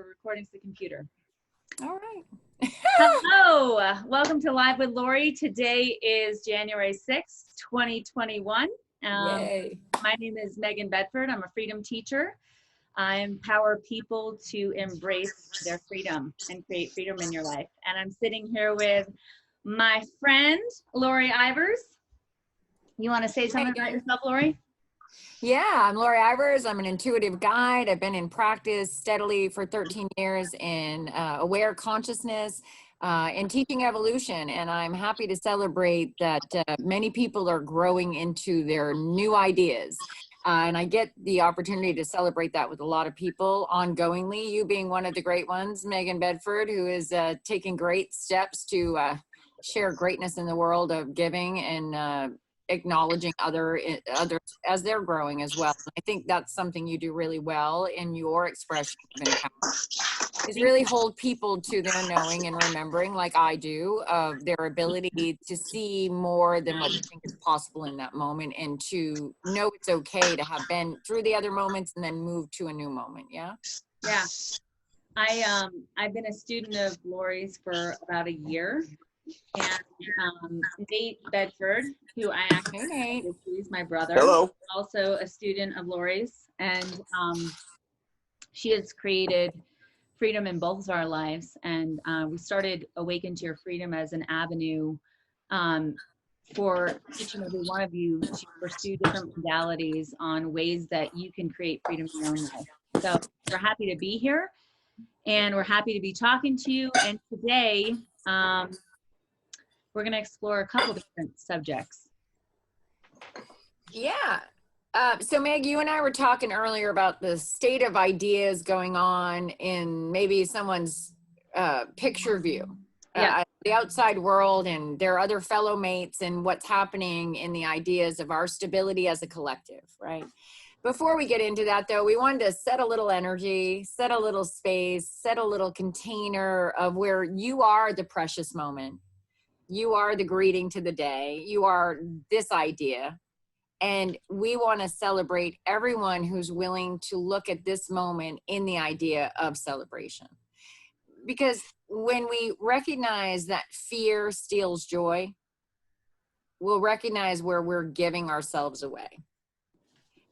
we're recording to the computer. All right. Hello, welcome to Live with Lauri. Today is January 6th, 2021. Yay. My name is Megan Bedford. I'm a freedom teacher. I empower people to embrace their freedom and create freedom in your life. And I'm sitting here with my friend, Lauri Ivers. You want to say something about yourself, Lauri? Yeah, I'm Lauri Ivers. I'm an intuitive guide. I've been in practice steadily for 13 years in aware consciousness and teaching evolution. And I'm happy to celebrate that many people are growing into their new ideas. And I get the opportunity to celebrate that with a lot of people ongoingly, you being one of the great ones, Megan Bedford, who is taking great steps to share greatness in the world of giving and acknowledging others as they're growing as well. And I think that's something you do really well in your expression of empowerment, is really hold people to their knowing and remembering, like I do, of their ability to see more than what they think is possible in that moment, and to know it's okay to have been through the other moments and then move to a new moment. Yeah. Yeah. I've been a student of Lauri's for about a year. And Nate Bedford, who I actually is my brother, hello, also a student of Lauri's, and she has created freedom in both of our lives. And we started Awaken to Your Freedom as an avenue for each and every one of you to pursue different modalities on ways that you can create freedom in your own life. So we're happy to be here, and we're happy to be talking to you. And today, we're going to explore a couple different subjects. Yeah. So Meg, you and I were talking earlier about the state of ideas going on in maybe someone's picture view, the outside world and their other fellow mates, and what's happening in the ideas of our stability as a collective, right? Before we get into that, though, we wanted to set a little energy, set a little space, set a little container of where you are the precious moment. You are the greeting to the day. You are this idea. And we want to celebrate everyone who's willing to look at this moment in the idea of celebration. Because when we recognize that fear steals joy, we'll recognize where we're giving ourselves away.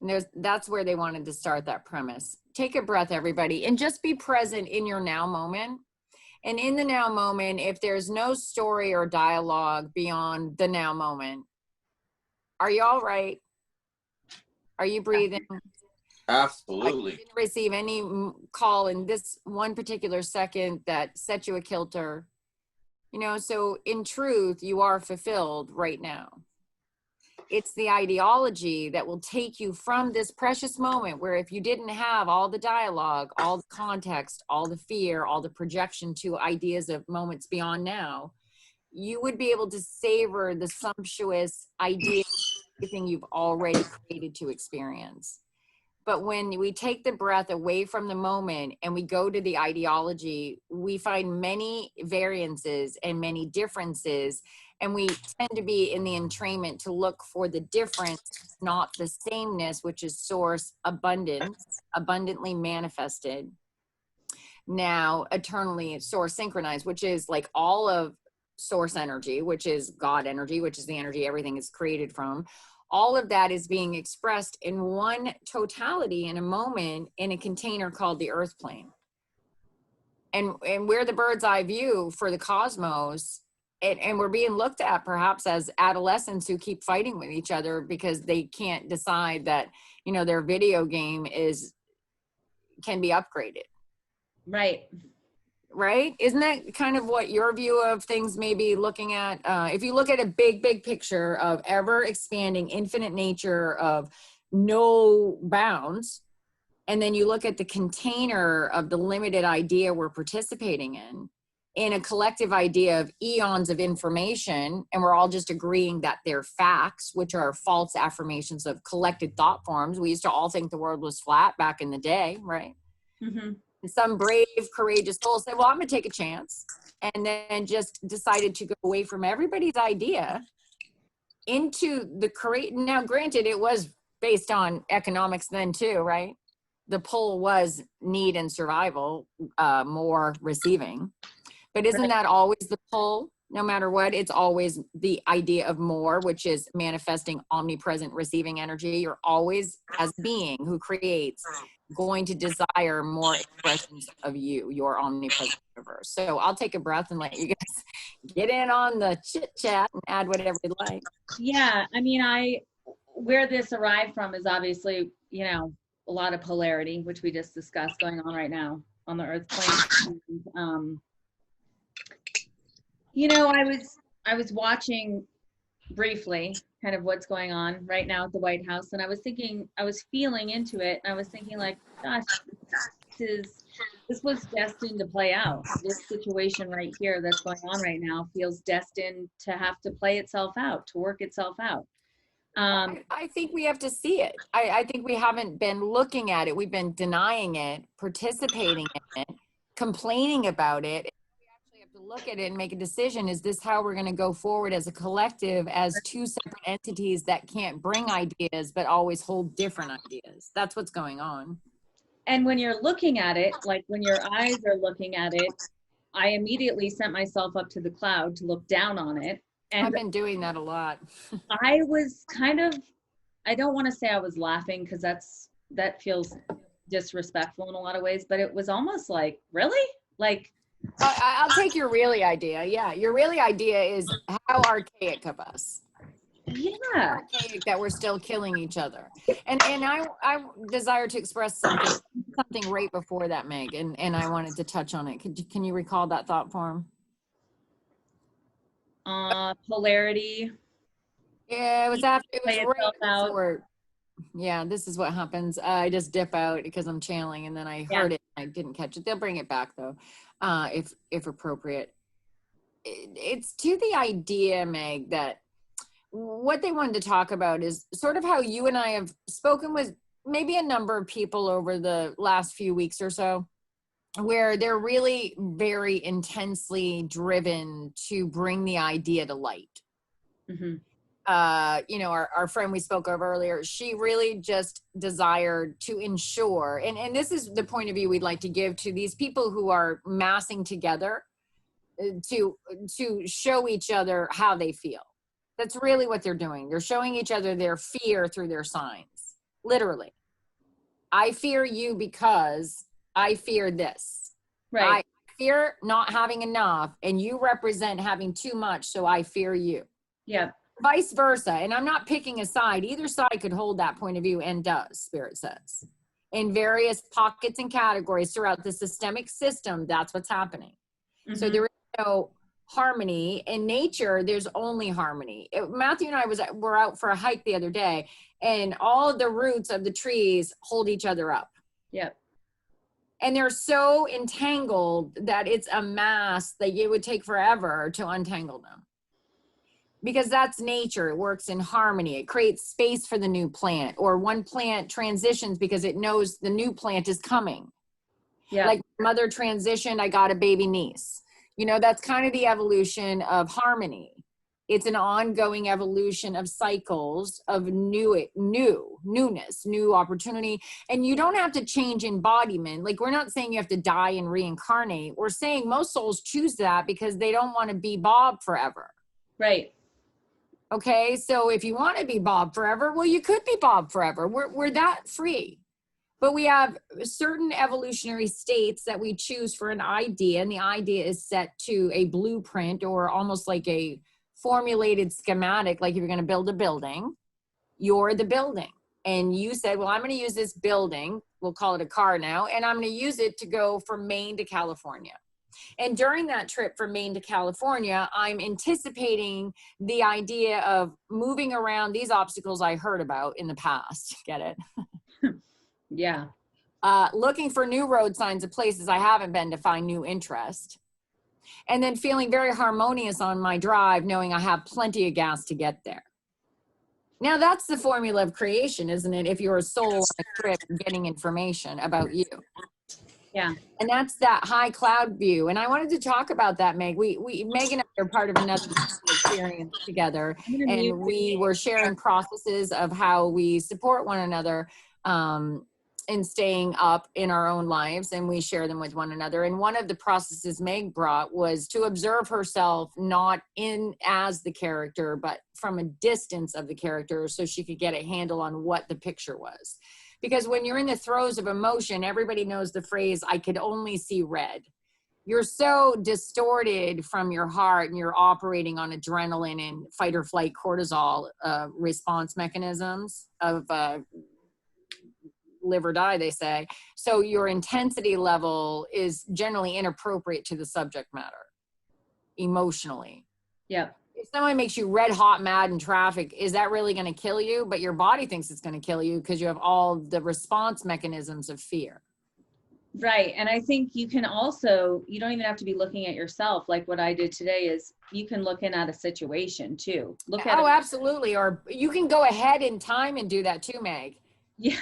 And that's where they wanted to start that premise. Take a breath, everybody, and just be present in your now moment. And in the now moment, if there's no story or dialogue beyond the now moment, are you all right? Are you breathing? absolutely. I didn't receive any call in this one particular second that set you a kilter. You know, so in truth, you are fulfilled right now. It's the ideology that will take you from this precious moment where if you didn't have all the dialogue, all the context, all the fear, all the projection to ideas of moments beyond now, you would be able to savor the sumptuous idea of everything you've already created to experience. But when we take the breath away from the moment and we go to the ideology, we find many variances and many differences. And we tend to be in the entrainment to look for the difference, not the sameness, which is source abundance, abundantly manifested. Now, eternally source synchronized, which is like all of source energy, which is God energy, which is the energy everything is created from. All of that is being expressed in one totality in a moment in a container called the earth plane. And we're the bird's eye view for the cosmos. And we're being looked at perhaps as adolescents who keep fighting with each other because they can't decide that, you know, their video game can be upgraded. Right. Right? Isn't that kind of what your view of things may be looking at? If you look at a big picture of ever expanding infinite nature of no bounds, and then you look at the container of the limited idea we're participating in a collective idea of eons of information, and we're all just agreeing that they're facts, which are false affirmations of collected thought forms. We used to all think the world was flat back in the day, right? Mm-hmm. And some brave, courageous soul said, well, I'm gonna take a chance, and then just decided to go away from everybody's idea into the create. Now, granted, it was based on economics then too, right? the pull was need and survival, more receiving. But isn't Right. that always the pull? No matter what, it's always the idea of more, which is manifesting omnipresent receiving energy. You're always, as a being who creates, going to desire more expressions of you, your omnipresent universe. So I'll take a breath and let you guys get in on the chit chat and add whatever you'd like. Yeah, I mean, where this arrived from is obviously, a lot of polarity, which we just discussed going on right now on the Earth plane. I was watching briefly kind of what's going on right now at the White House, and I was feeling into it, and I was thinking like, gosh, this was destined to play out. This situation right here that's going on right now feels destined to have to play itself out, to work itself out. I think we have to see it. I think we haven't been looking at it. We've been denying it, participating in it, complaining about it. We actually have to look at it and make a decision. Is this how we're going to go forward as a collective, as two separate entities that can't bring ideas, but always hold different ideas? That's what's going on. And when you're looking at it, like when your eyes are looking at it, I immediately sent myself up to the cloud to look down on it. And I've been doing that a lot. I was I don't want to say I was laughing because that feels disrespectful in a lot of ways, but it was almost like, really? Like, I'll take your really idea. Yeah, your really idea is how archaic of us. yeah. Archaic that we're still killing each other. And I desire to express something right before that, Meg, and I wanted to touch on it. Can you recall that thought form? Polarity. Yeah, it was right Out. before. Yeah, this is what happens. I just dip out because I'm channeling, and then I heard it. I didn't catch it. They'll bring it back though, if appropriate. It's to the idea, Meg, that what they wanted to talk about is sort of how you and I have spoken with maybe a number of people over the last few weeks or so, where they're really very intensely driven to bring the idea to light. Mm-hmm. Our friend we spoke of earlier, she really just desired to ensure, and this is the point of view we'd like to give to these people who are massing together to show each other how they feel. That's really what they're doing. They're showing each other their fear through their signs. Literally. I fear you because I fear this. Right. I fear not having enough, and you represent having too much, so I fear you. Yeah. Vice versa. And I'm not picking a side. Either side could hold that point of view, and does, Spirit says. In various pockets and categories throughout the systemic system, that's what's happening. Mm-hmm. So there is no harmony. In nature, there's only harmony. Matthew and I were out for a hike the other day, and all of the roots of the trees hold each other up. Yep. And they're so entangled that it's a mass that it would take forever to untangle them. Because that's nature. It works in harmony. It creates space for the new plant, or one plant transitions because it knows the new plant is coming. Yeah. Like mother transitioned, I got a baby niece. That's kind of the evolution of harmony. It's an ongoing evolution of cycles of newness, new opportunity. And you don't have to change embodiment. Like, we're not saying you have to die and reincarnate. We're saying most souls choose that because they don't want to be Bob forever. Right. Okay, so if you want to be Bob forever, well, you could be Bob forever. We're that free. But we have certain evolutionary states that we choose for an idea, and the idea is set to a blueprint, or almost like a formulated schematic. Like if you're going to build a building, you're the building. And you said, well, I'm going to use this building, we'll call it a car now, and I'm going to use it to go from Maine to California. And during that trip from Maine to California, I'm anticipating the idea of moving around these obstacles I heard about in the past. Get it? Yeah. Looking for new road signs of places I haven't been to find new interest. And then feeling very harmonious on my drive, knowing I have plenty of gas to get there. Now that's the formula of creation, isn't it? If you're a soul on a trip getting information about you. Yeah. And that's that high cloud view. And I wanted to talk about that, Meg. Meg and I are part of another experience together. And we were sharing processes of how we support one another. in staying up in our own lives, and we share them with one another. And one of the processes Meg brought was to observe herself not in as the character, but from a distance of the character, so she could get a handle on what the picture was. Because when you're in the throes of emotion, everybody knows the phrase, I could only see red. You're so distorted from your heart, and you're operating on adrenaline and fight or flight cortisol response mechanisms of live or die, they say. So your intensity level is generally inappropriate to the subject matter emotionally. Yeah. If someone makes you red hot mad in traffic, is that really going to kill you? But your body thinks it's going to kill you because you have all the response mechanisms of fear. Right. And I think you can also, you don't even have to be looking at yourself. Like what I did today is you can look in at a situation too. Look at Absolutely. Or you can go ahead in time and do that too, Meg. Yeah.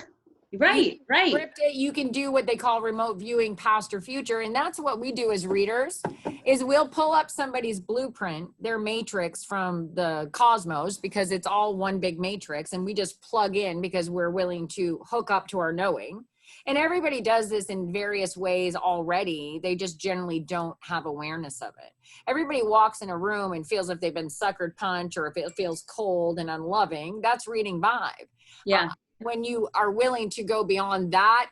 Right. Right. Script it. You can do what they call remote viewing, past or future. And that's what we do as readers, is we'll pull up somebody's blueprint, their matrix from the cosmos, because it's all one big matrix. And we just plug in because we're willing to hook up to our knowing. And everybody does this in various ways already. They just generally don't have awareness of it. Everybody walks in a room and feels if they've been suckered punch, or if it feels cold and unloving. That's reading vibe. Yeah. When you are willing to go beyond that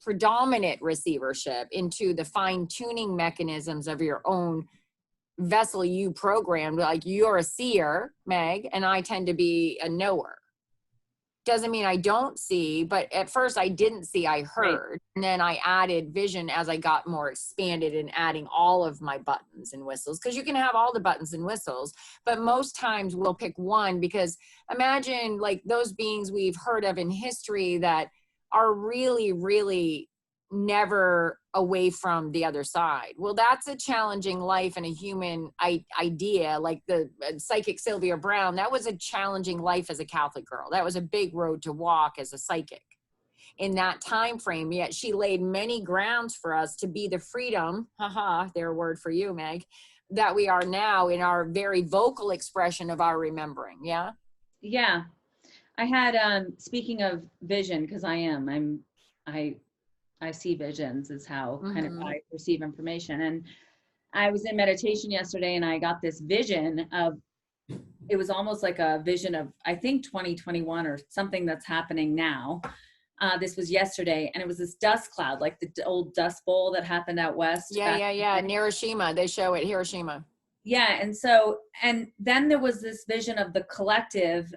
predominant receivership into the fine-tuning mechanisms of your own vessel you programmed, like you're a seer, Meg, and I tend to be a knower. Doesn't mean I don't see, but at first I didn't see, I heard. Right. And then I added vision as I got more expanded in adding all of my buttons and whistles, because you can have all the buttons and whistles, but most times we'll pick one, because imagine like those beings we've heard of in history that are really, really never away from the other side. Well, that's a challenging life and a human idea. Like the psychic Sylvia Brown, that was a challenging life as a Catholic girl. That was a big road to walk as a psychic in that time frame. Yet she laid many grounds for us to be the freedom, their word for you, Meg, that we are now in our very vocal expression of our remembering. Yeah. Yeah. I had, speaking of vision, because I see visions is how kind of I perceive information. And I was in meditation yesterday and I got this vision of, it was almost like a vision of, I think 2021 or something that's happening now. This was yesterday, and it was this dust cloud, like the old dust bowl that happened out west. Yeah. In Hiroshima, they show it, Hiroshima. Yeah. And then there was this vision of the collective,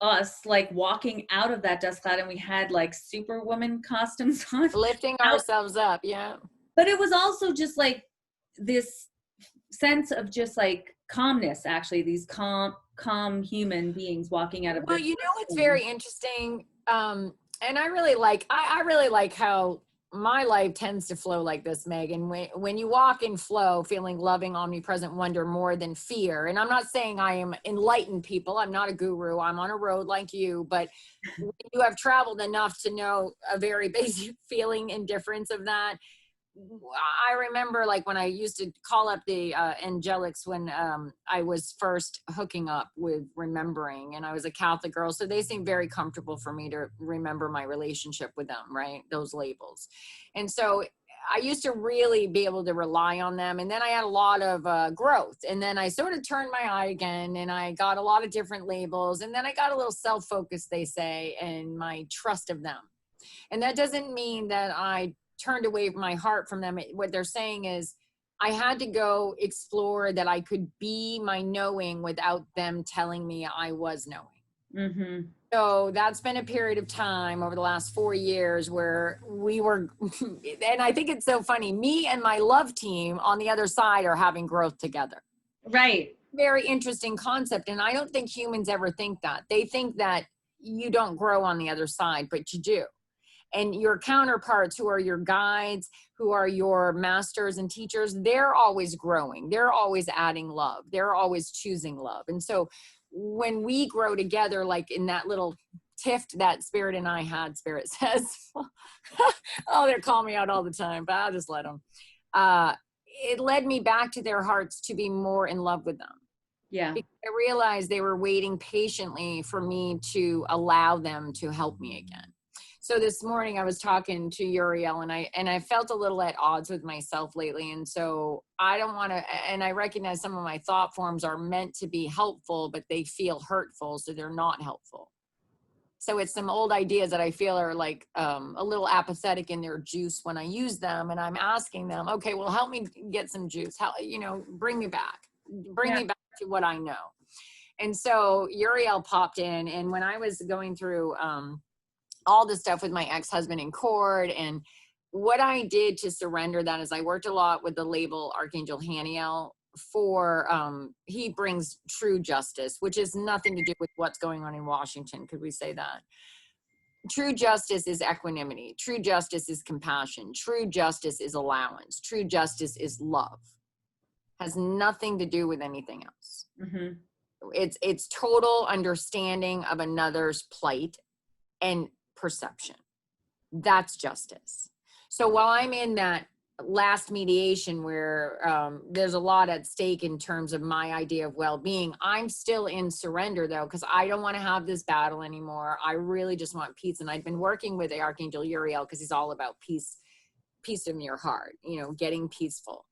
us like walking out of that dust cloud, and we had like superwoman costumes on, lifting ourselves up. Yeah. But it was also just like this sense of just like calmness, actually, these calm human beings walking out of well, you know, it's very interesting. And I really like how my life tends to flow like this, Megan. When you walk in flow, feeling loving, omnipresent wonder more than fear. And I'm not saying I am enlightened people. I'm not a guru. I'm on a road like you, but you have traveled enough to know a very basic feeling and difference of that. I remember like when I used to call up the angelics when I was first hooking up with remembering, and I was a Catholic girl. So they seemed very comfortable for me to remember my relationship with them, right? Those labels. And so I used to really be able to rely on them. And then I had a lot of growth. And then I sort of turned my eye again, and I got a lot of different labels. And then I got a little self-focused, they say, and my trust of them. And that doesn't mean that I turned away my heart from them. What they're saying is I had to go explore that I could be my knowing without them telling me I was knowing. Mm-hmm. So that's been a period of time over the last 4 years where we were, and I think it's so funny, me and my love team on the other side are having growth together. Right. Very interesting concept. And I don't think humans ever think that. They think that you don't grow on the other side, but you do. And your counterparts, who are your guides, who are your masters and teachers, they're always growing. They're always adding love. They're always choosing love. And so when we grow together, like in that little tiff that Spirit and I had, Spirit says, oh, they're calling me out all the time, but I'll just let them. It led me back to their hearts to be more in love with them. Yeah. Because I realized they were waiting patiently for me to allow them to help me again. So this morning I was talking to Uriel, and I felt a little at odds with myself lately. And so I don't want to, and I recognize some of my thought forms are meant to be helpful, but they feel hurtful. So they're not helpful. So it's some old ideas that I feel are like a little apathetic in their juice when I use them. And I'm asking them, okay, well, help me get some juice. How, you know, bring me back to what I know. And so Uriel popped in, and when I was going through all this stuff with my ex-husband in court, and what I did to surrender that is I worked a lot with the label Archangel Haniel for, he brings true justice, which is nothing to do with what's going on in Washington. Could we say that? True justice is equanimity. True justice is compassion. True justice is allowance. True justice is love. Has nothing to do with anything else. Mm-hmm. It's total understanding of another's plight and perception. That's justice. So while I'm in that last mediation where there's a lot at stake in terms of my idea of well-being, I'm still in surrender though, because I don't want to have this battle anymore. I really just want peace. And I've been working with the Archangel Uriel because he's all about peace in your heart, you know, getting peaceful.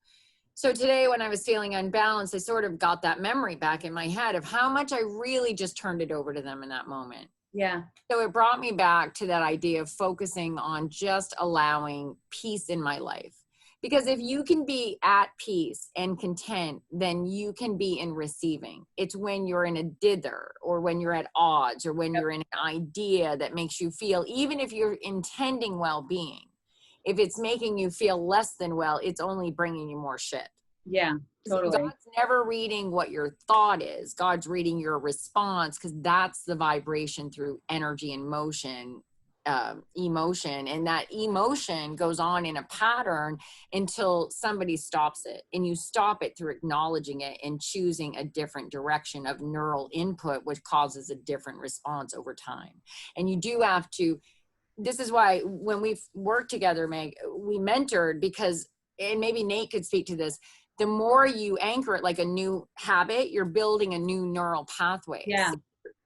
So today when I was feeling unbalanced, I sort of got that memory back in my head of how much I really just turned it over to them in that moment. Yeah. So it brought me back to that idea of focusing on just allowing peace in my life. Because if you can be at peace and content, then you can be in receiving. It's when you're in a dither, or when you're at odds, or when you're in an idea that makes you feel, even if you're intending well-being, if it's making you feel less than well, it's only bringing you more shit. Yeah, totally. God's never reading what your thought is. God's reading your response, because that's the vibration through energy and motion, emotion. And that emotion goes on in a pattern until somebody stops it. And you stop it through acknowledging it and choosing a different direction of neural input, which causes a different response over time. And you do have to, this is why when we worked together, Meg, we mentored, because, and maybe Nate could speak to this, the more you anchor it like a new habit, you're building a new neural pathway. Yeah. So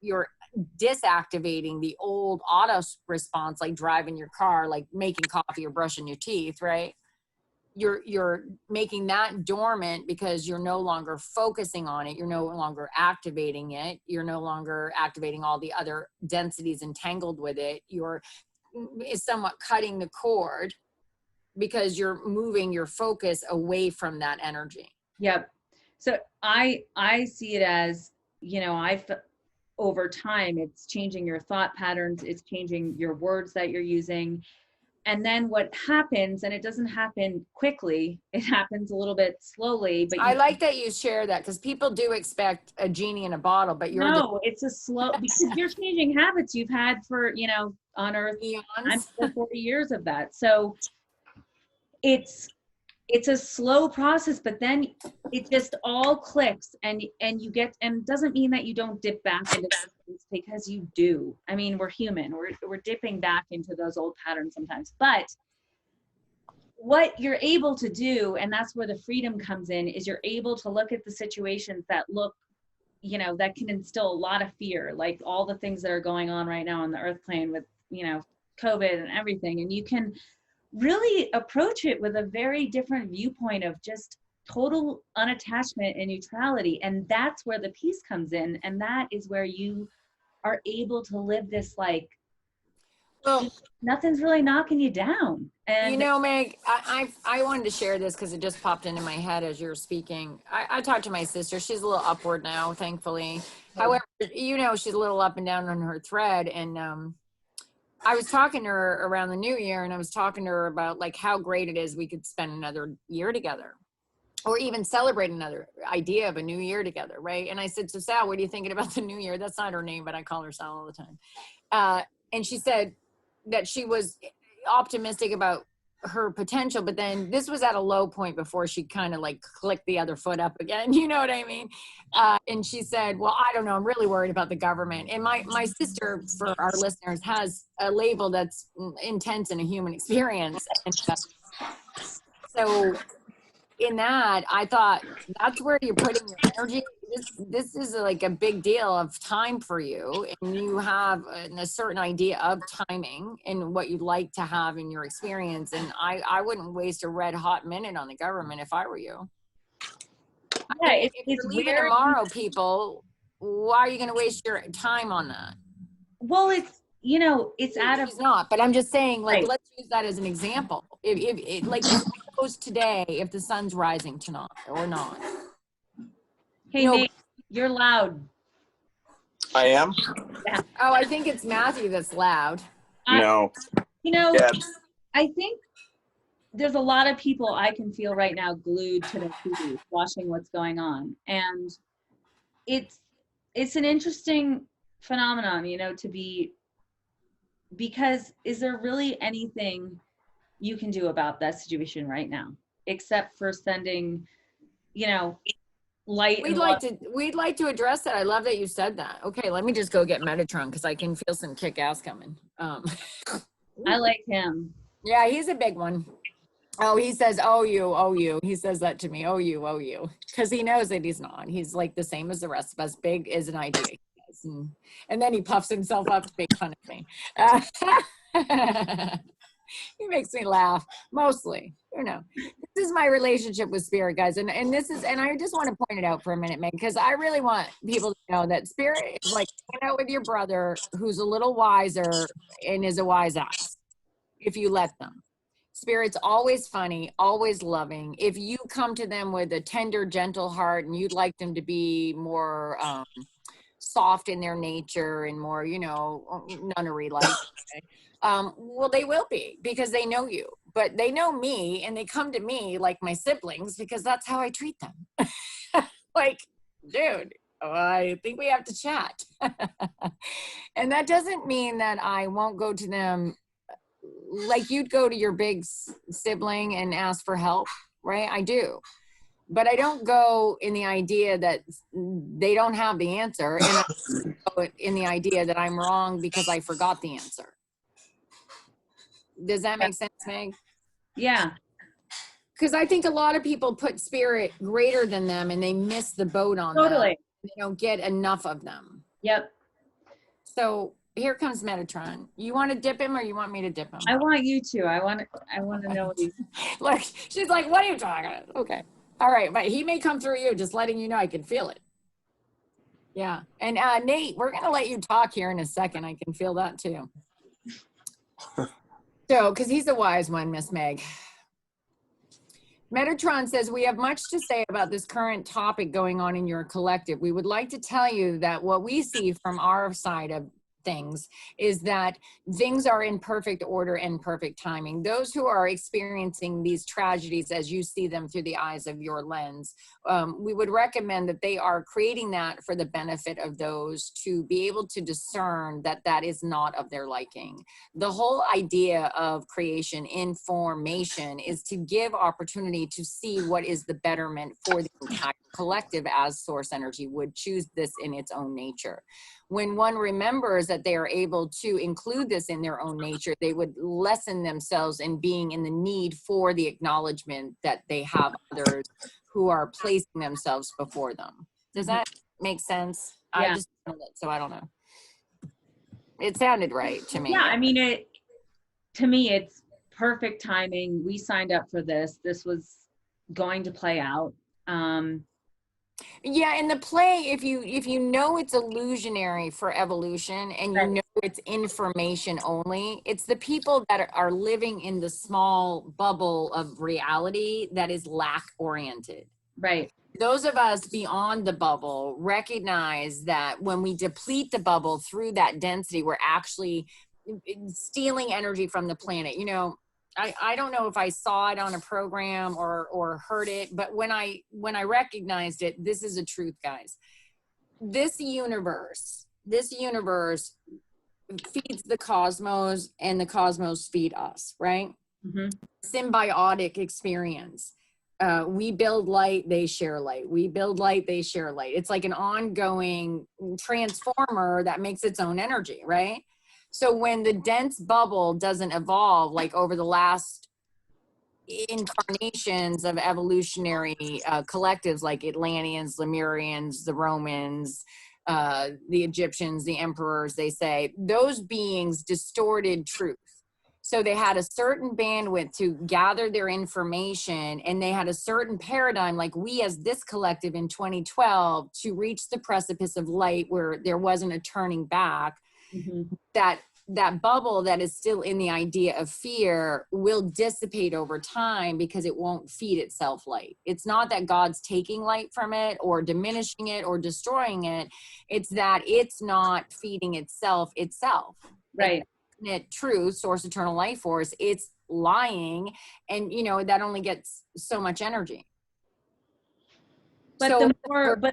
you're disactivating the old auto response, like driving your car, like making coffee or brushing your teeth, right? You're making that dormant because you're no longer focusing on it. You're no longer activating it. You're no longer activating all the other densities entangled with it. You're somewhat cutting the cord, because you're moving your focus away from that energy. Yep. So I see it as, you know, over time, it's changing your thought patterns. It's changing your words that you're using. And then what happens, and it doesn't happen quickly, it happens a little bit slowly, but I like that you share that, because people do expect a genie in a bottle, but you're it's a slow, because you're changing habits you've had for, you know, on earth. I'm still 40 years of that. So it's a slow process, but then it just all clicks, and you get, and it doesn't mean that you don't dip back into things, because you do. I mean, we're human. We're dipping back into those old patterns sometimes. But what you're able to do, and that's where the freedom comes in, is you're able to look at the situations that look, you know, that can instill a lot of fear, like all the things that are going on right now on the earth plane with, you know, COVID and everything. And you can really approach it with a very different viewpoint of just total unattachment and neutrality. And that's where the peace comes in. And that is where you are able to live this, like, well, nothing's really knocking you down. And you know, Meg, I wanted to share this because it just popped into my head as you were speaking. I talked to my sister. She's a little upward now, thankfully. However, you know, she's a little up and down on her thread. And I was talking to her around the new year, and I was talking to her about like how great it is we could spend another year together, or even celebrate another idea of a new year together, right? And I said, so Sal, what are you thinking about the new year? That's not her name, but I call her Sal all the time. And she said that she was optimistic about her potential, but then this was at a low point before she kind of like clicked the other foot up again. You know what I mean? And she said, well, I don't know, I'm really worried about the government. And my sister, for our listeners, has a label that's intense in a human experience. And so in that, I thought that's where you're putting your energy. this is like a big deal of time for you, and you have a certain idea of timing and what you'd like to have in your experience. And I wouldn't waste a red hot minute on the government if I were you. Yeah, I mean, if it's you're leaving rare. tomorrow, people, why are you going to waste your time on that? Well, it's, you know, it's out of She's not, but I'm just saying, like, right. let's use that as an example. If like, if it goes today, if the sun's rising tonight or not. Hey, No. Nate, you're loud. I am? Yeah. Oh, I think it's Matthew that's loud. No. You know, Yeah. I think there's a lot of people I can feel right now glued to their TV, watching what's going on. And it's an interesting phenomenon, you know, to be, because is there really anything you can do about that situation right now, except for sending, you know, light and love? We'd like to address that. I love that you said that. Okay, let me just go get Metatron because I can feel some kick ass coming. I like him. Yeah, he's a big one. Oh, he says, oh you. He says that to me, oh you. Because he knows that he's not. He's like the same as the rest of us. Big is an idea. And then he puffs himself up to make fun of me. He makes me laugh, mostly. You know, this is my relationship with spirit, guys. And this is, and I just want to point it out for a minute, Meg, because I really want people to know that spirit is like hanging out with your brother who's a little wiser and is a wise ass, if you let them. Spirit's always funny, always loving. If you come to them with a tender, gentle heart and you'd like them to be more soft in their nature and more, you know, nunnery-like, well, they will be because they know you. But they know me and they come to me like my siblings because that's how I treat them. Like, dude, I think we have to chat. And that doesn't mean that I won't go to them like you'd go to your big sibling and ask for help, right? I do. But I don't go in the idea that they don't have the answer, and I go in the idea that I'm wrong because I forgot the answer. Does that make sense, Meg? Yeah. Because I think a lot of people put spirit greater than them and they miss the boat on Totally. them. They don't get enough of them. Yep. So here comes Metatron. You want to dip him or you want me to dip him? I want you to. I want to know what he's. Look, she's like, what are you talking about? Okay. All right. But he may come through you, just letting you know I can feel it. Yeah. And Nate, we're going to let you talk here in a second. I can feel that too. So, because he's a wise one, Miss Meg. Metatron says, we have much to say about this current topic going on in your collective. We would like to tell you that what we see from our side of things is that things are in perfect order and perfect timing. Those who are experiencing these tragedies as you see them through the eyes of your lens, we would recommend that they are creating that for the benefit of those to be able to discern that that is not of their liking. The whole idea of creation in formation is to give opportunity to see what is the betterment for the entire collective as source energy would choose this in its own nature. When one remembers that they are able to include this in their own nature, they would lessen themselves in being in the need for the acknowledgement that they have others who are placing themselves before them. Does that make sense? Yeah. I just, so I don't know. It sounded right to me. Yeah, I mean, to me, it's perfect timing. We signed up for this. This was going to play out. Yeah, and the play, if you know it's illusionary for evolution and you know it's information only, it's the people that are living in the small bubble of reality that is lack oriented. Right. Those of us beyond the bubble recognize that when we deplete the bubble through that density, we're actually stealing energy from the planet. You know, I don't know if I saw it on a program or heard it, but when I recognized it, this is a truth, guys. This universe feeds the cosmos and the cosmos feed us, right? Mm-hmm. Symbiotic experience. We build light, they share light. We build light, they share light. It's like an ongoing transformer that makes its own energy, right? So when the dense bubble doesn't evolve, like over the last incarnations of evolutionary collectives like Atlanteans, Lemurians, the Romans, the Egyptians, the emperors, they say, those beings distorted truth. So they had a certain bandwidth to gather their information, and they had a certain paradigm, like we as this collective in 2012, to reach the precipice of light where there wasn't a turning back. Mm-hmm. That bubble that is still in the idea of fear will dissipate over time because it won't feed itself light. It's not that God's taking light from it or diminishing it or destroying it. It's that it's not feeding itself. Right. Like, truth, source, eternal life force, it's lying, and that only gets so much energy. But So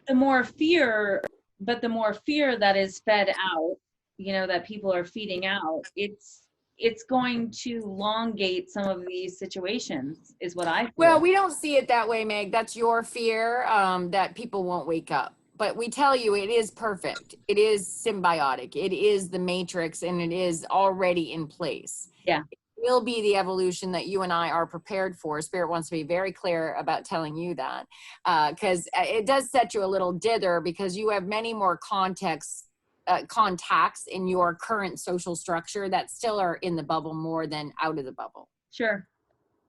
the more fear that is fed out, that people are feeding out, it's going to elongate some of these situations, is what I feel. Well, we don't see it that way, Meg. That's your fear, that people won't wake up. But we tell you it is perfect. It is symbiotic. It is the matrix, and it is already in place. Yeah. It will be the evolution that you and I are prepared for. Spirit wants to be very clear about telling you that, because it does set you a little dither, because you have many more contacts in your current social structure that still are in the bubble more than out of the bubble. Sure.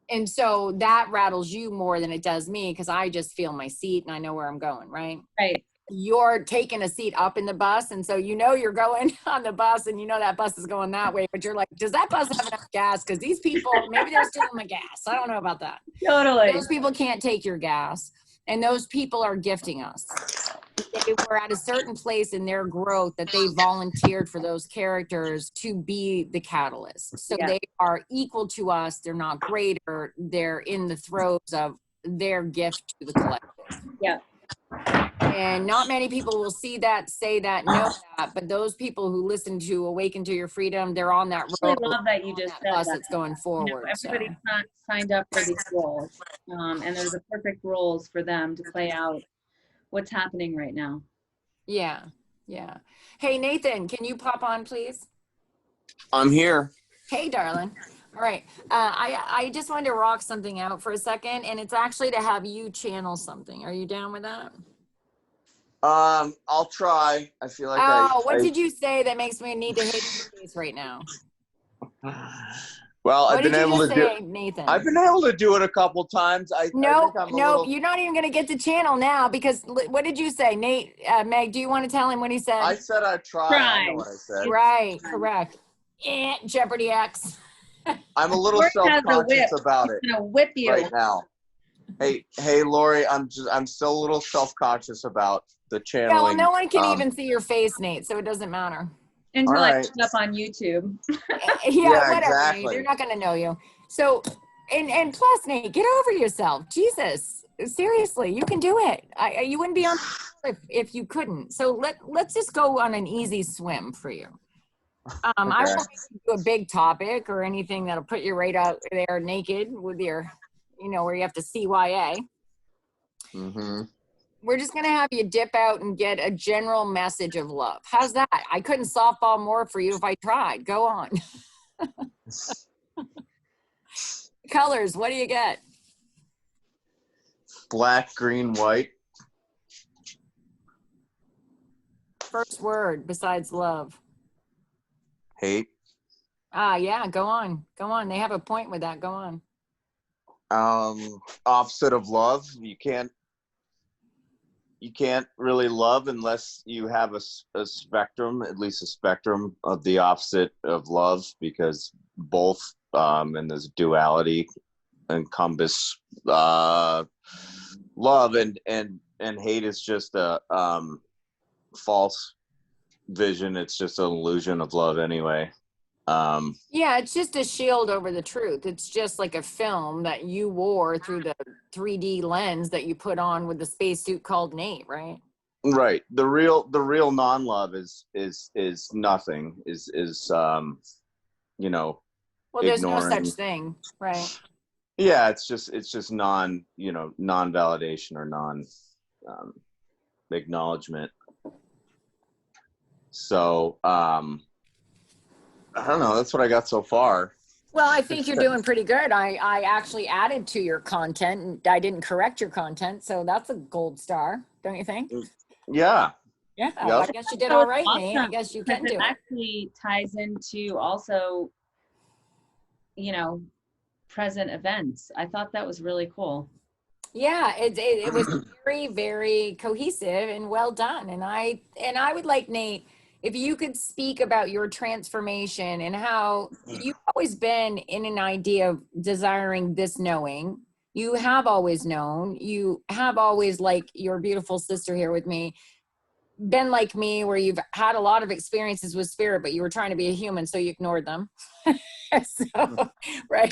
And so that rattles you more than it does me, because I just feel my seat and I know where I'm going, right? Right. You're taking a seat up in the bus, and so you're going on the bus, and that bus is going that way, but you're like, does that bus have enough gas? Because these people, maybe they're stealing my gas. I don't know about that. Totally. Those people can't take your gas, and those people are gifting us. They were at a certain place in their growth that they volunteered for those characters to be the catalyst. So Yeah. They are equal to us. They're not greater. They're in the throes of their gift to the collective. Yeah. And not many people will see that, say that, know that, but those people who listen to Awaken to Your Freedom, they're on that road. I love that you just said bus that. that's going forward. Everybody's not signed up for these roles, and there's the perfect roles for them to play out what's happening right now. Yeah. Hey, Nathan, can you pop on, please? I'm here. Hey, darling. All right. I just wanted to rock something out for a second, and it's actually to have you channel something. Are you down with that? I'll try. I feel like what did you say that makes me need to hit your face right now? Well, What I've been did you able just to say, do. Nathan? I've been able to do it a couple times. Nope, I think I'm a little, you're not even going to get to channel now, because what did you say, Nate? Meg, do you want to tell him what he said? I said I'd try. I know what I said. Right, correct. Jeopardy X. I'm a little Lauri has a self-conscious whip. about He's it gonna whip you right now. Hey, Lauri, I'm still a little self-conscious about the channeling. Yeah, well, no one can even see your face, Nate, so it doesn't matter. until I right. put it up on YouTube. Yeah, whatever. exactly. Nate. They're not going to know you. So, and plus, Nate, get over yourself. Jesus, seriously, you can do it. You wouldn't be on if you couldn't. So let's just go on an easy swim for you. I won't do a big topic or anything that'll put you right out there naked with your, where you have to CYA. Mm-hmm. We're just going to have you dip out and get a general message of love. How's that? I couldn't softball more for you if I tried. Go on. Colors, what do you get? Black, green, white. First word besides love. Hate. Yeah, go on. They have a point with that. Go on. Opposite of love. You can't really love unless you have a spectrum, at least a spectrum of the opposite of love, because both in this duality encompass love, and hate is just a false vision. It's just an illusion of love anyway. Yeah, it's just a shield over the truth. It's just like a film that you wore through the 3D lens that you put on with the spacesuit called Nate, right? Right. The real non-love is nothing. Is Well, there's ignoring. no such thing, right? Yeah, it's just non-validation or non acknowledgement. So I don't know. That's what I got so far. Well, I think you're doing pretty good. I actually added to your content and I didn't correct your content. So that's a gold star, don't you think? Yeah. Yeah, Yep. I guess you did So all it's right, Nate. I awesome guess you because can it do it. actually ties into also, present events. I thought that was really cool. Yeah, it was very, very cohesive and well done. And I would like, Nate, if you could speak about your transformation and how you've always been in an idea of desiring this knowing. You have always known. You have always, like your beautiful sister here with me, been like me, where you've had a lot of experiences with spirit, but you were trying to be a human, so you ignored them. So, right.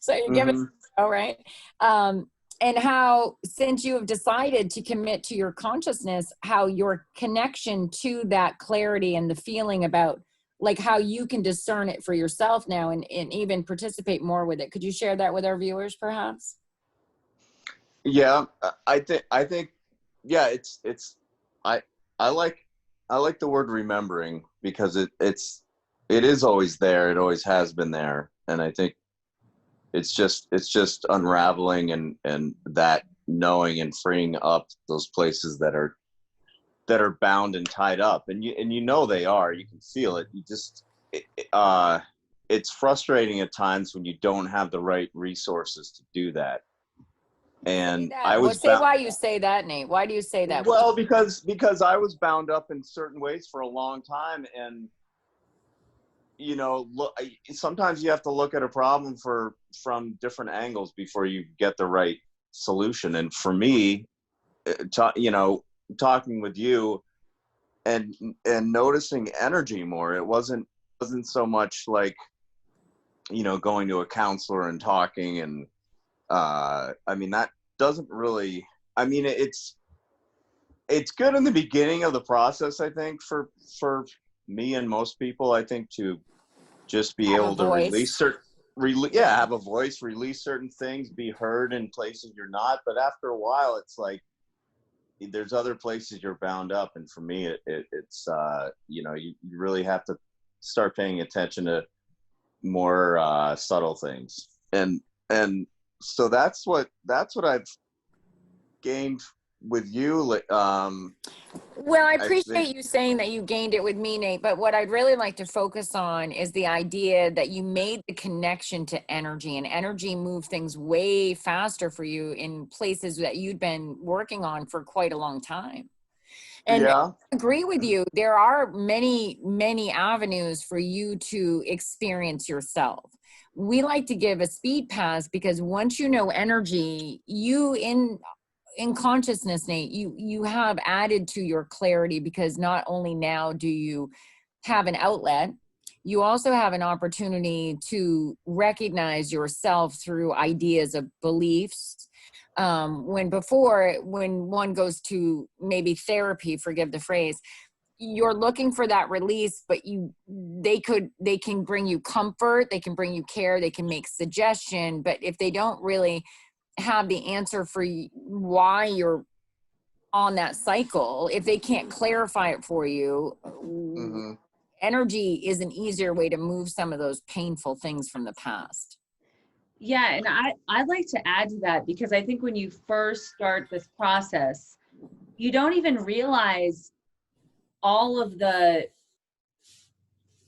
So you give it, Hmm. all right. And how, since you have decided to commit to your consciousness, how your connection to that clarity and the feeling about like how you can discern it for yourself now and even participate more with it. Could you share that with our viewers perhaps? Yeah, I think, yeah, it's, I, I like, I like the word remembering because it is always there. It always has been there. And I think it's just unraveling and that knowing and freeing up those places that are bound and tied up. And you know they are. You can feel it. You just, it's frustrating at times when you don't have the right resources to do that. Say And I that. Well, was say bound. why you say that, Nate. Why do you say that? Well, because I was bound up in certain ways for a long time, and look, sometimes you have to look at a problem from different angles before you get the right solution. And for me, talking with you and noticing energy more, it wasn't so much like going to a counselor and talking and I mean that doesn't really. I mean it's good in the beginning of the process, I think, for me and most people, I think, to just be Have a able to voice. have a voice, release certain things, be heard in places you're not. But after a while, it's like there's other places you're bound up, and for me, it's you really have to start paying attention to more subtle things, and so that's what I've gained with you. Like, Well, I I think, appreciate you saying that you gained it with me, Nate, but what I'd really like to focus on is the idea that you made the connection to energy, and energy moved things way faster for you in places that you'd been working on for quite a long time. And I yeah, agree with you. There are many, many avenues for you to experience yourself. We like to give a speed pass because once you know energy, you in consciousness, Nate, you have added to your clarity, because not only now do you have an outlet, you also have an opportunity to recognize yourself through ideas of beliefs. When before, when one goes to maybe therapy, forgive the phrase, you're looking for that release, but they can bring you comfort, they can bring you care, they can make suggestion, but if they don't really have the answer for why you're on that cycle, if they can't clarify it for you, hmm, energy is an easier way to move some of those painful things from the past. Yeah, and I'd like to add to that because I think when you first start this process, you don't even realize all of the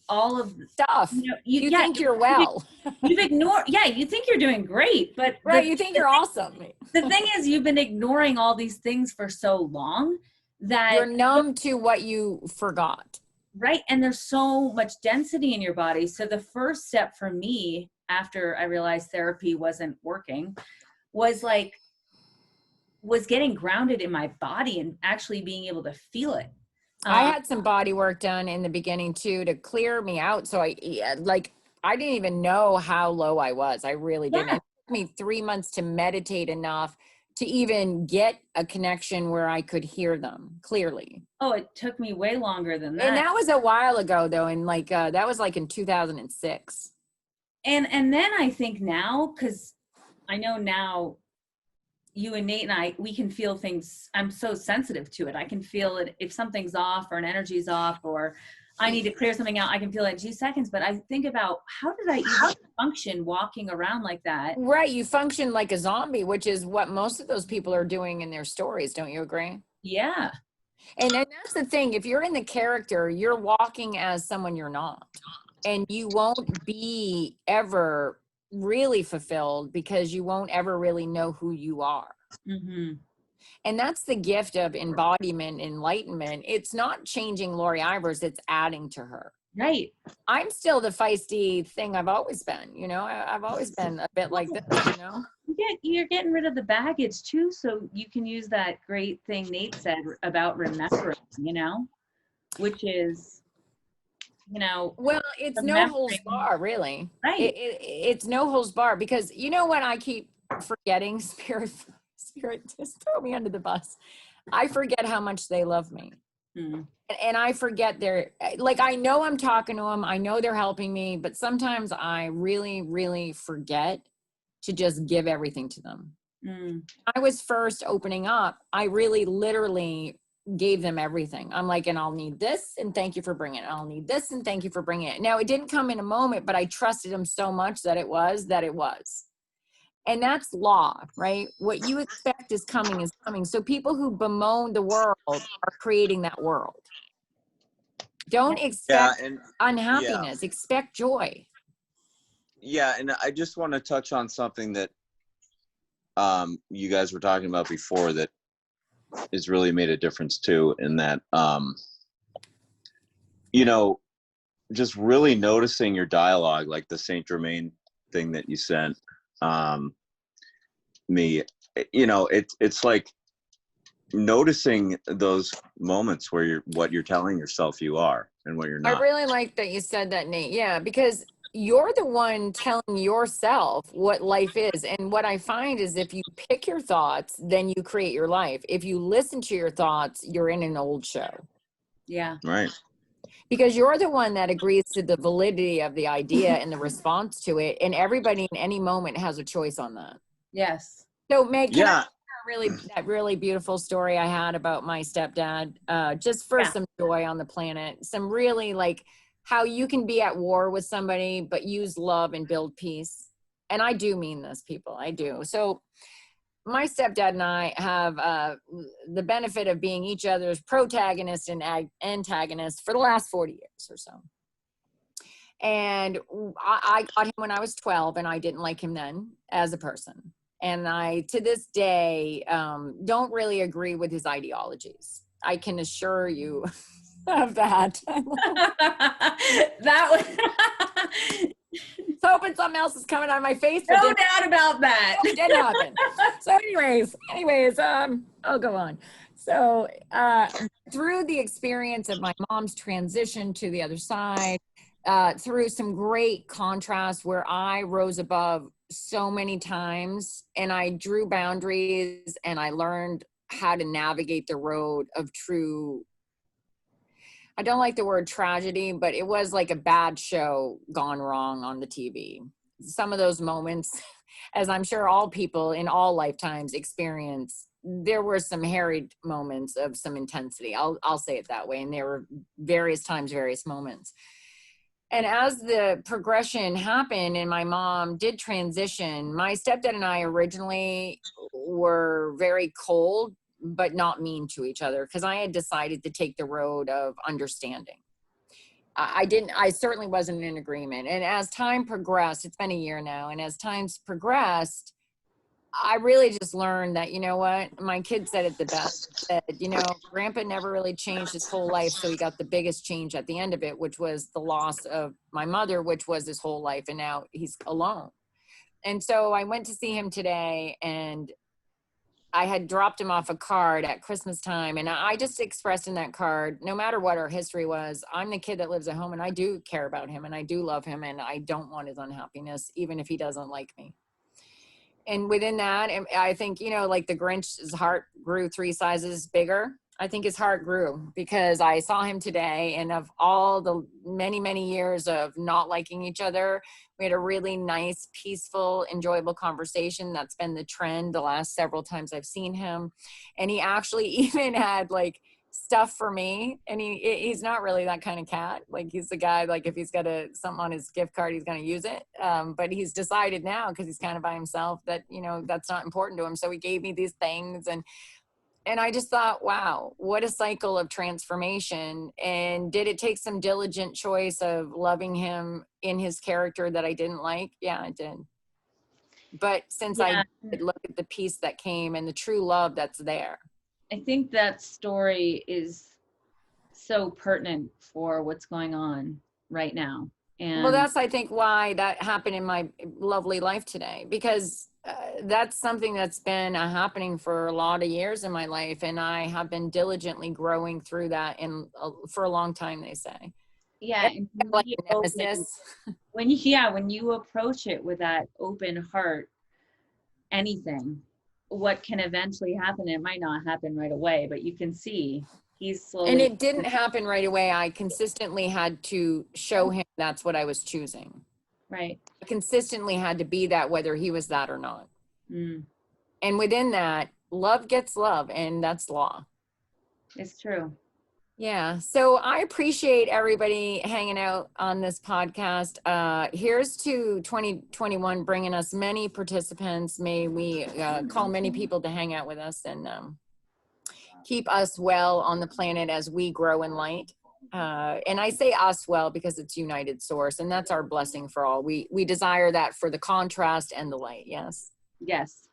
all of the- Stuff. you You yeah think you're well. you've ignored, yeah, you think you're doing great, but Right, you think you're awesome. the thing is you've been ignoring all these things for so long You're that numb to what you forgot. right, and there's so much density in your body. So the first step for me after I realized therapy wasn't working was getting grounded in my body and actually being able to feel it. I um, had some body work done in the beginning too to clear me out. So I didn't even know how low I was. I really didn't. yeah. It took me 3 months to meditate enough to even get a connection where I could hear them clearly. Oh, it took me way longer than And that. that was a while ago though. And that was like in 2006. And then I think now, because I know now you and Nate and I, we can feel things. I'm so sensitive to it. I can feel it if something's off or an energy's off, or I need to clear something out. I can feel it in 2 seconds, but I think about how did I even function walking around like that? Right. You function like a zombie, which is what most of those people are doing in their stories. Don't you agree? Yeah. And that's the thing. If you're in the character, you're walking as someone you're not. And you won't be ever really fulfilled because you won't ever really know who you are. Mm-hmm. And that's the gift of embodiment, enlightenment. It's not changing Lauri Ivers, it's adding to her. Right. I'm still the feisty thing I've always been, you know, I've always been a bit like this, you know? You're getting rid of the baggage too, so you can use that great thing Nate said about remembering, which is, Well, it's no holds remembering. bar, really. Right. It's no holds bar, because you know what I keep forgetting? Spirit, just throw me under the bus. I forget how much they love me. Mm. And I forget they're like, I know I'm talking to them. I know they're helping me, but sometimes I really, really forget to just give everything to them. Mm. I was first opening up. I really literally gave them everything. I'm like, and I'll need this, and thank you for bringing it. I'll need this, and thank you for bringing it. Now, it didn't come in a moment, but I trusted them so much that it was. And that's law, right? What you expect is coming. So people who bemoan the world are creating that world. Don't expect unhappiness, expect joy. Yeah, and I just want to touch on something that you guys were talking about before that has really made a difference too, in that just really noticing your dialogue, like the Saint Germain thing that you sent me. It's like noticing those moments where what you're telling yourself you are and what you're not. I really like that you said that, Nate. Yeah, because you're the one telling yourself what life is. And what I find is if you pick your thoughts, then you create your life. If you listen to your thoughts, you're in an old show. Yeah. Right. Because you're the one that agrees to the validity of the idea and the response to it. And everybody in any moment has a choice on that. Yes. So Meg, can I share that really beautiful story I had about my stepdad, just for some joy on the planet, some really like how you can be at war with somebody, but use love and build peace. And I do mean this, people, I do. So my stepdad and I have the benefit of being each other's protagonist and antagonist for the last 40 years or so. And I got him when I was 12, and I didn't like him then as a person. And I, to this day, don't really agree with his ideologies. I can assure you of that. That was hoping something else is coming out of my face. No doubt about that. It didn't happen. So anyways, I'll go on. So through the experience of my mom's transition to the other side, through some great contrast where I rose above so many times, and I drew boundaries, and I learned how to navigate the road of true, I don't like the word tragedy, but it was like a bad show gone wrong on the TV. Some of those moments, as I'm sure all people in all lifetimes experience, there were some harried moments of some intensity. I'll say it that way. And there were various times, various moments. And as the progression happened and my mom did transition, my stepdad and I originally were very cold, but not mean to each other, because I had decided to take the road of understanding. I certainly wasn't in agreement. And as time progressed, it's been a year now, and as time's progressed, I really just learned that, you know what, my kid said it the best, said, Grandpa never really changed his whole life. So he got the biggest change at the end of it, which was the loss of my mother, which was his whole life. And now he's alone. And so I went to see him today, and I had dropped him off a card at Christmas time. And I just expressed in that card, no matter what our history was, I'm the kid that lives at home, and I do care about him, and I do love him, and I don't want his unhappiness, even if he doesn't like me. And within that, I think, like the Grinch's heart grew 3 sizes bigger. I think his heart grew because I saw him today, and of all the many, many years of not liking each other, we had a really nice, peaceful, enjoyable conversation. That's been the trend the last several times I've seen him. And he actually even had like stuff for me, and he's not really that kind of cat. Like, he's the guy, like, if he's got something on his gift card, he's going to use it. But he's decided now, because he's kind of by himself, that, you know, that's not important to him. So he gave me these things, and I just thought, wow, what a cycle of transformation. And did it take some diligent choice of loving him in his character that I didn't like? Yeah, it did. But since Yeah. I did, look at the peace that came and the true love that's there. I think that story is so pertinent for what's going on right now. And Well, that's, I think, why that happened in my lovely life today, because that's something that's been happening for a lot of years in my life. And I have been diligently growing through that for a long time, they say. yeah, and Like nemesis. when you approach it with that open heart, anything, what can eventually happen, it might not happen right away, but you can see he's slowly. And it didn't happen right away. I consistently had to show him that's what I was choosing. Right. I consistently had to be that, whether he was that or not. Mm. And within that, love gets love, and that's law. It's true. Yeah. So I appreciate everybody hanging out on this podcast. Here's to 2021 bringing us many participants. May we call many people to hang out with us and keep us well on the planet as we grow in light. And I say us well because it's United Source, and that's our blessing for all. We desire that for the contrast and the light. Yes. Yes.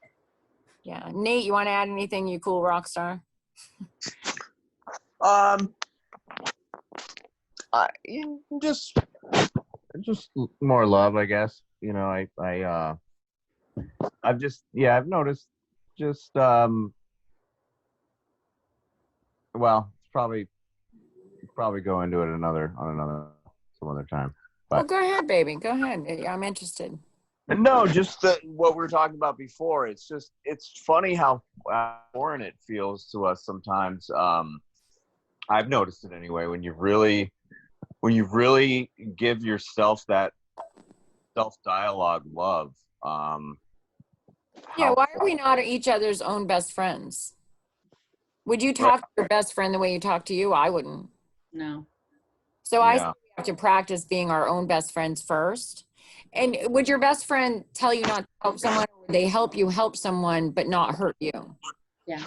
Yeah. Nate, you want to add anything, you cool rock star? Just more love, I guess. You know, I've noticed just well, it's probably go into it some other time. But Well, go ahead, baby. Go ahead. I'm interested. no, just what we were talking about before. It's funny how foreign it feels to us sometimes. I've noticed it anyway. When you really give yourself that self-dialogue love. Yeah, why are we not each other's own best friends? Would you talk to your best friend the way you talk to you? I wouldn't. No. So I have to practice being our own best friends first. And would your best friend tell you not to help someone, or would they help you help someone but not hurt you? Yeah.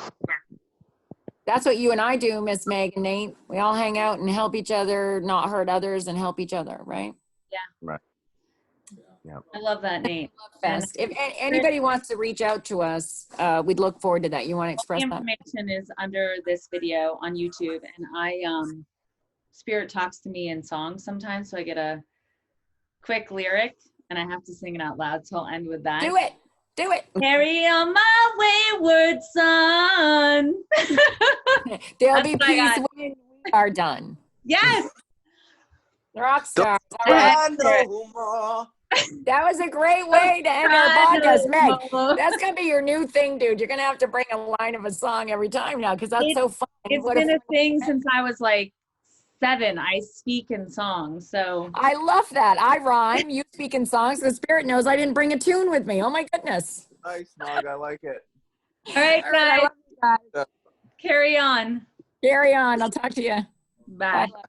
That's what you and I do, Miss Meg and Nate. We all hang out and help each other, not hurt others, and help each other, right? Yeah. Right. Yeah. I love that, Nate. Best. If anybody wants to reach out to us, we'd look forward to that. You want to express The that? information is under this video on YouTube, and I Spirit talks to me in songs sometimes, so I get a quick lyric and I have to sing it out loud, so I'll end with that. Do it. Do it. Carry on my wayward son. There'll be peace when we are done. Yes. Rock stars. All Cry right. no more. That was a great way to end our podcast, Meg. That's going to be your new thing, dude. You're going to have to bring a line of a song every time now, because that's so fun. It's been a thing since I was like 7. I speak in songs, so. I love that. I rhyme. You speak in songs. The Spirit knows I didn't bring a tune with me. Oh, my goodness. Nice, Nog. I like it. All right, All right, I guys. love you guys. Carry on. Carry on. I'll talk to you. Bye. Bye.